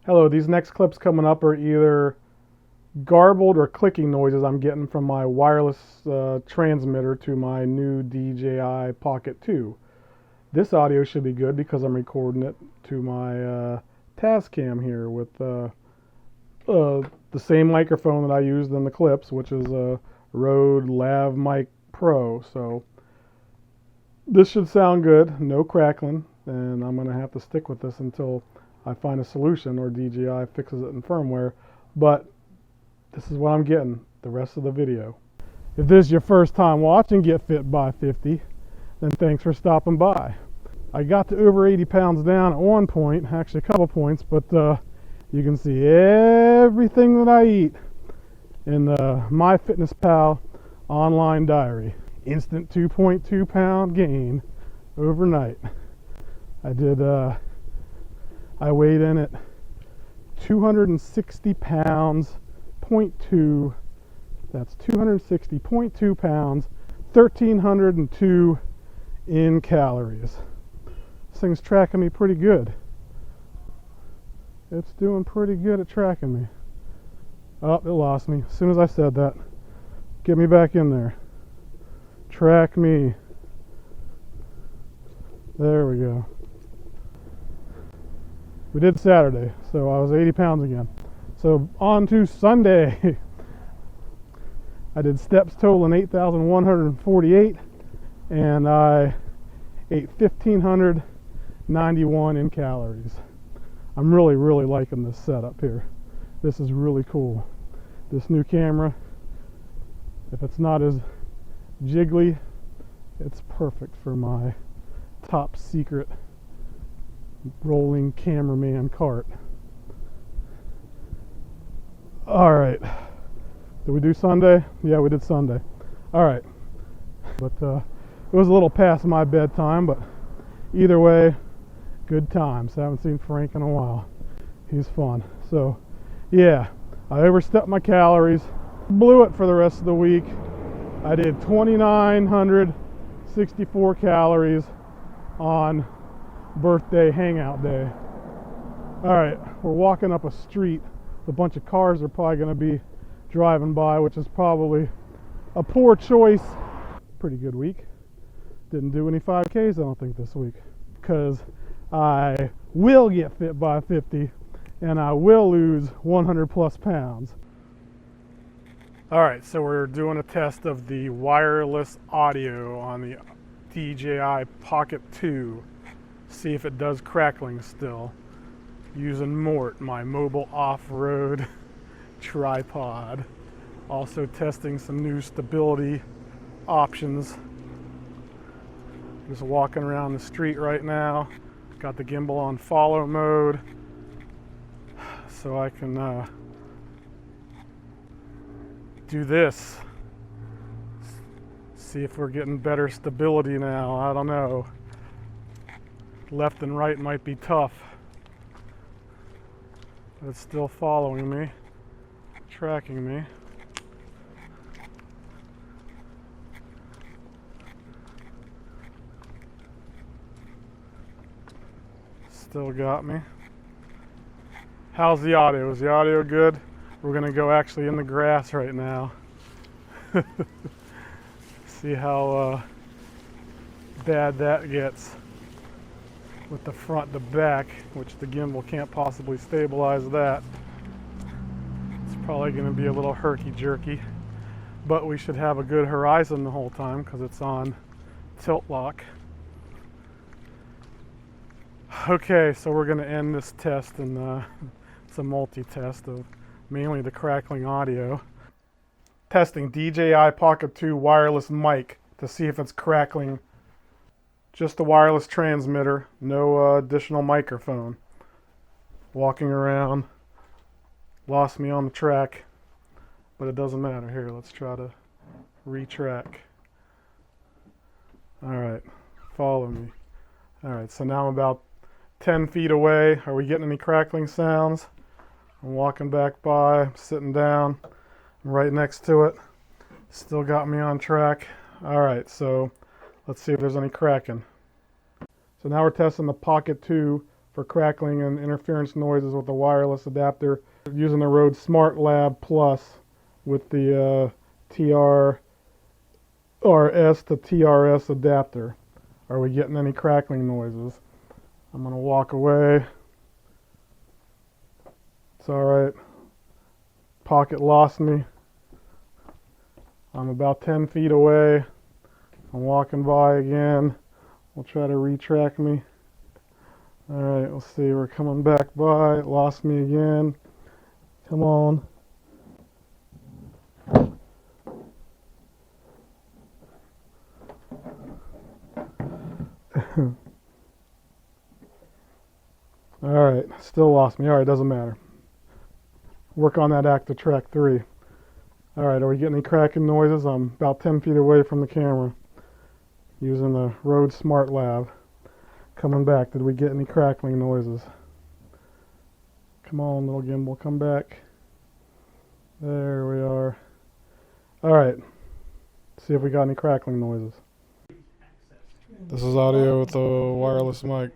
Hello, these next clips coming up are either garbled or clicking noises I'm getting from my wireless transmitter to my new DJI Pocket 2. This audio should be good because I'm recording it to my Tascam here with the same microphone that I used in the clips, which is a Rode Lav Mic Pro. So this should sound good, no crackling, and I'm going to have to stick with this until I find a solution or DJI fixes it in firmware. But this is what I'm getting the rest of the video. If this is your first time watching Get Fit by 50, then thanks for stopping by. I got to over 80 pounds down at one point, actually a couple points, but you can see everything that I eat in the MyFitnessPal online diary. Instant 2.2 pound gain overnight. I weighed in at 260 pounds, 0.2. That's 260.2 pounds, 1,302 in calories. This thing's tracking me pretty good. It's doing pretty good at tracking me. Oh, it lost me. As soon as I said that, get me back in there. Track me. There we go. We did Saturday, so I was 80 pounds again. So on to Sunday. I did steps totaling 8,148, and I ate 1,591 in calories. I'm really liking this setup here. This is really cool. This new camera, if it's not as jiggly, it's perfect for my top secret rolling cameraman cart. All right, did we do Sunday? Yeah, we did Sunday. All right, but it was a little past my bedtime, but either way, good times. Haven't seen Frank in a while. He's fun. So yeah, I overstepped my calories, blew it for the rest of the week. I did 2,964 calories on birthday hangout day. All right, we're walking up a street. A bunch of cars are probably going to be driving by, which is probably a poor choice. Pretty good week. Didn't do any 5Ks, I don't think, this week, because I will get fit by 50 and I will lose 100 plus pounds. All right, so we're doing a test of the wireless audio on the DJI Pocket 2. See if it does crackling still. Using M.O.R.T, my mobile off-road tripod. Also testing some new stability options. Just walking around the street right now. Got the gimbal on follow mode, so I can do this. See if we're getting better stability now. I don't know. Left and right might be tough. But it's still following me, tracking me. Still got me. How's the audio? Is the audio good? We're gonna go actually in the grass right now. See how bad that gets with the front to back, which the gimbal can't possibly stabilize that. It's probably going to be a little herky-jerky, but we should have a good horizon the whole time because it's on tilt lock. Okay, so we're going to end this test, and it's a multi-test of mainly the crackling audio. Testing DJI Pocket 2 wireless mic to see if it's crackling. Just a wireless transmitter, no additional microphone. Walking around, lost me on the track, but it doesn't matter. Here, let's try to retrack. All right, follow me. All right, so now I'm about 10 feet away. Are we getting any crackling sounds? I'm walking back by, sitting down, I'm right next to it. Still got me on track. All right, so let's see if there's any cracking. So now we're testing the Pocket 2 for crackling and interference noises with the wireless adapter. Using the Rode Smartlav Plus with the TRRS to TRS adapter. Are we getting any crackling noises? I'm going to walk away. It's alright. Pocket lost me. I'm about 10 feet away. I'm walking by again. We'll try to retrack me. Alright, let's see. We're coming back by. It lost me again. Come on. Alright, still lost me. Alright, doesn't matter. Work on that active track 3. Alright, are we getting any cracking noises? I'm about 10 feet away from the camera using the Rode Smartlav. Coming back, did we get any crackling noises? Come on, little gimbal, come back. There we are. Alright, see if we got any crackling noises. This is audio with the wireless mic.